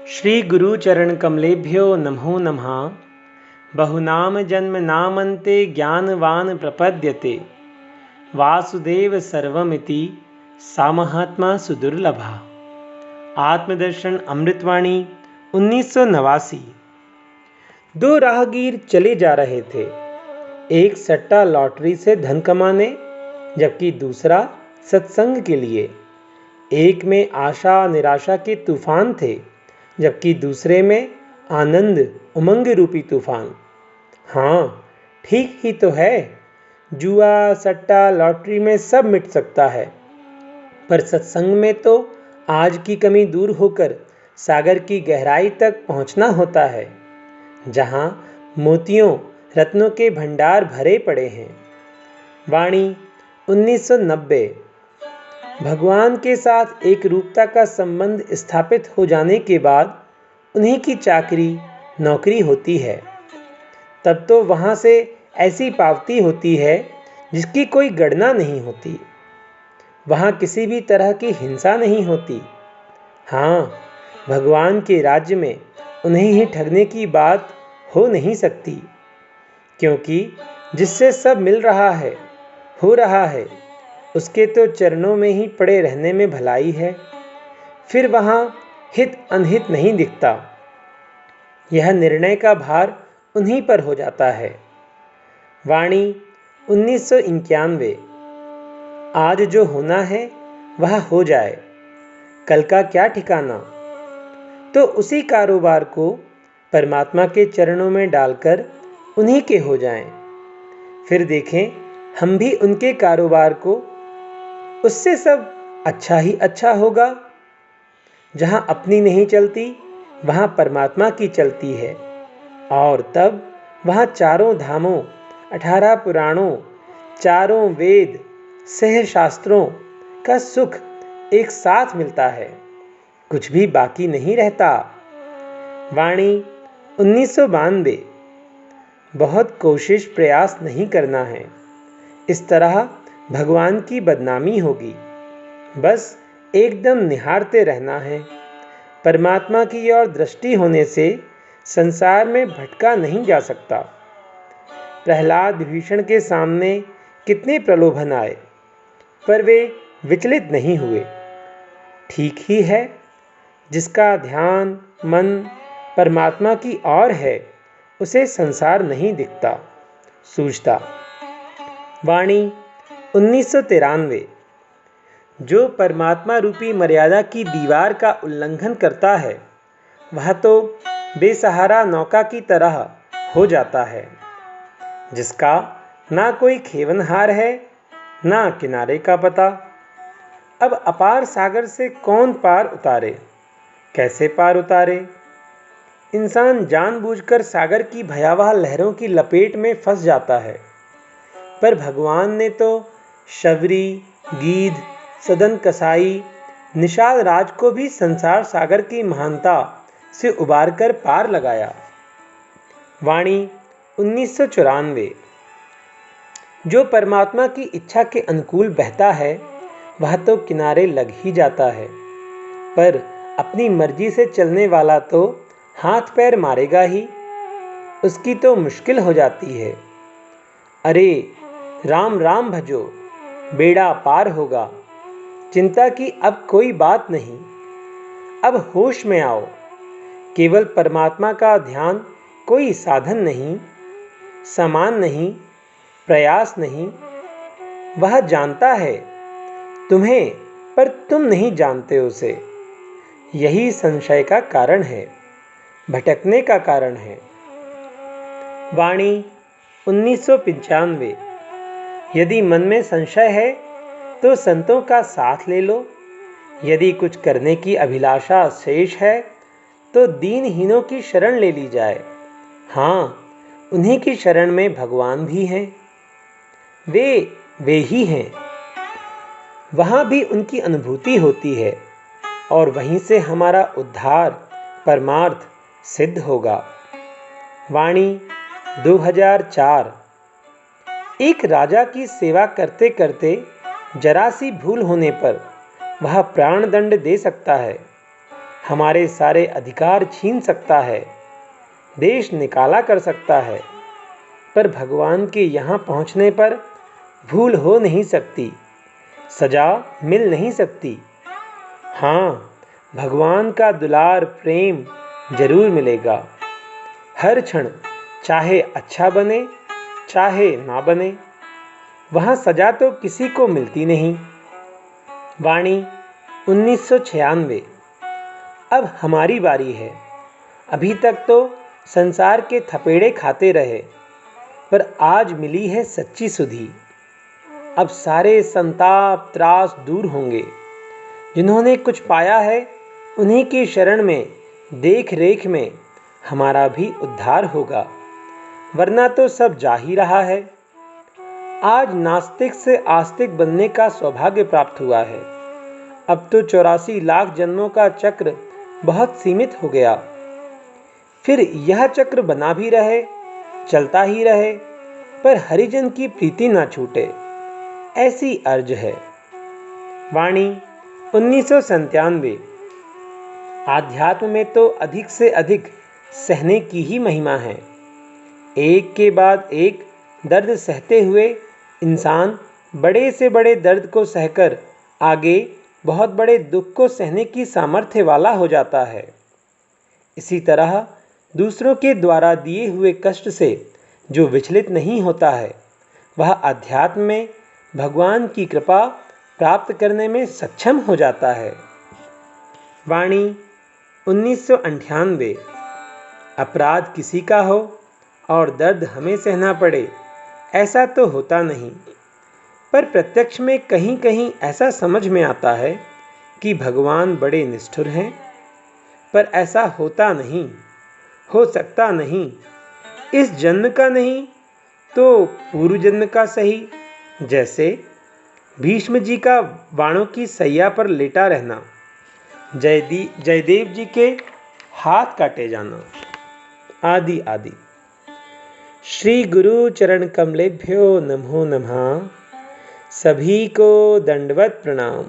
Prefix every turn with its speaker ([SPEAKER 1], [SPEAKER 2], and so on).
[SPEAKER 1] श्री गुरु चरण कमलेभ्यो नमो नमः। बहुनाम जन्म नामन्ते ज्ञानवान प्रपद्यते वासुदेव सर्वमिति सा महात्मा सुदुर्लभा। आत्मदर्शन अमृतवाणी 1989। दो राहगीर चले जा रहे थे। एक सट्टा लॉटरी से धन कमाने, जबकि दूसरा सत्संग के लिए। एक में आशा निराशा के तूफान थे, जबकि दूसरे में आनंद उमंग रूपी तूफान। हाँ, ठीक ही तो है। जुआ सट्टा लॉटरी में सब मिट सकता है, पर सत्संग में तो आज की कमी दूर होकर सागर की गहराई तक पहुंचना होता है, जहां मोतियों रत्नों के भंडार भरे पड़े हैं। वाणी 1990। भगवान के साथ एक रूपता का संबंध स्थापित हो जाने के बाद उन्हीं की चाकरी नौकरी होती है। तब तो वहाँ से ऐसी पावती होती है जिसकी कोई गणना नहीं होती। वहाँ किसी भी तरह की हिंसा नहीं होती। हाँ, भगवान के राज्य में उन्हें ही ठगने की बात हो नहीं सकती, क्योंकि जिससे सब मिल रहा है, हो रहा है, उसके तो चरणों में ही पड़े रहने में भलाई है। फिर वहाँ हित अनहित नहीं दिखता। यह निर्णय का भार उन्हीं पर हो जाता है। वाणी 1991। आज जो होना है वह हो जाए, कल का क्या ठिकाना। तो उसी कारोबार को परमात्मा के चरणों में डालकर उन्हीं के हो जाएं। फिर देखें हम भी उनके कारोबार को। उससे सब अच्छा ही अच्छा होगा। जहाँ अपनी नहीं चलती, वहाँ परमात्मा की चलती है। और तब वहाँ चारों धामों, 18 पुराणों, चारों वेद, सह शास्त्रों का सुख एक साथ मिलता है। कुछ भी बाकी नहीं रहता। वाणी 1992। बहुत कोशिश प्रयास नहीं करना है, इस तरह भगवान की बदनामी होगी। बस एकदम निहारते रहना है। परमात्मा की ओर दृष्टि होने से संसार में भटका नहीं जा सकता। प्रहलाद विभीषण के सामने कितने प्रलोभन आए, पर वे विचलित नहीं हुए। ठीक ही है, जिसका ध्यान मन परमात्मा की ओर है, उसे संसार नहीं दिखता, सूझता। वाणी 1993। जो परमात्मा रूपी मर्यादा की दीवार का उल्लंघन करता है, वह तो बेसहारा नौका की तरह हो जाता है, जिसका ना कोई खेवनहार है, ना किनारे का पता। अब अपार सागर से कौन पार उतारे, कैसे पार उतारे। इंसान जानबूझकर सागर की भयावह लहरों की लपेट में फंस जाता है, पर भगवान ने तो शबरी, गीध, सदन कसाई, निषाद राज को भी संसार सागर की महानता से उबारकर पार लगाया। वाणी 1994। जो परमात्मा की इच्छा के अनुकूल बहता है, वह तो किनारे लग ही जाता है, पर अपनी मर्जी से चलने वाला तो हाथ पैर मारेगा ही। उसकी तो मुश्किल हो जाती है। अरे राम राम भजो, बेड़ा पार होगा। चिंता की अब कोई बात नहीं। अब होश में आओ। केवल परमात्मा का ध्यान कोई साधन नहीं, सामान नहीं, प्रयास नहीं। वह जानता है तुम्हें, पर तुम नहीं जानते उसे। यही संशय का कारण है, भटकने का कारण है। वाणी 1995। यदि मन में संशय है तो संतों का साथ ले लो। यदि कुछ करने की अभिलाषा शेष है तो दीनहीनों की शरण ले ली जाए। हाँ, उन्हीं की शरण में भगवान भी हैं। वे ही हैं। वहाँ भी उनकी अनुभूति होती है, और वहीं से हमारा उद्धार परमार्थ सिद्ध होगा। वाणी 2004। एक राजा की सेवा करते करते जरा सी भूल होने पर वह प्राण दंड दे सकता है। हमारे सारे अधिकार छीन सकता है, देश निकाला कर सकता है, पर भगवान के यहाँ पहुँचने पर भूल हो नहीं सकती, सजा मिल नहीं सकती। हाँ, भगवान का दुलार प्रेम जरूर मिलेगा हर क्षण, चाहे अच्छा बने चाहे ना बने। वहाँ सजा तो किसी को मिलती नहीं। वाणी 1996। अब हमारी बारी है। अभी तक तो संसार के थपेड़े खाते रहे, पर आज मिली है सच्ची सुधि। अब सारे संताप त्रास दूर होंगे। जिन्होंने कुछ पाया है उन्हीं की शरण में, देख रेख में हमारा भी उद्धार होगा, वरना तो सब जा ही रहा है। आज नास्तिक से आस्तिक बनने का सौभाग्य प्राप्त हुआ है। अब तो 84 लाख जन्मों का चक्र बहुत सीमित हो गया। फिर यह चक्र बना भी रहे, चलता ही रहे, पर हरिजन की प्रीति ना छूटे, ऐसी अर्ज है। वाणी 1997। आध्यात्म में तो अधिक से अधिक सहने की ही महिमा है। एक के बाद एक दर्द सहते हुए इंसान बड़े से बड़े दर्द को सहकर आगे बहुत बड़े दुख को सहने की सामर्थ्य वाला हो जाता है। इसी तरह दूसरों के द्वारा दिए हुए कष्ट से जो विचलित नहीं होता है, वह अध्यात्म में भगवान की कृपा प्राप्त करने में सक्षम हो जाता है। वाणी 1998। अपराध किसी का हो और दर्द हमें सहना पड़े, ऐसा तो होता नहीं, पर प्रत्यक्ष में कहीं कहीं ऐसा समझ में आता है कि भगवान बड़े निष्ठुर हैं। पर ऐसा होता नहीं, हो सकता नहीं। इस जन्म का नहीं तो पूर्व जन्म का सही। जैसे भीष्म जी का बाणों की सैया पर लेटा रहना, जयदेव जी के हाथ काटे जाना, आदि आदि। श्री गुरु चरण कमलेभ्यो नमो नमः। सभी को दंडवत प्रणाम।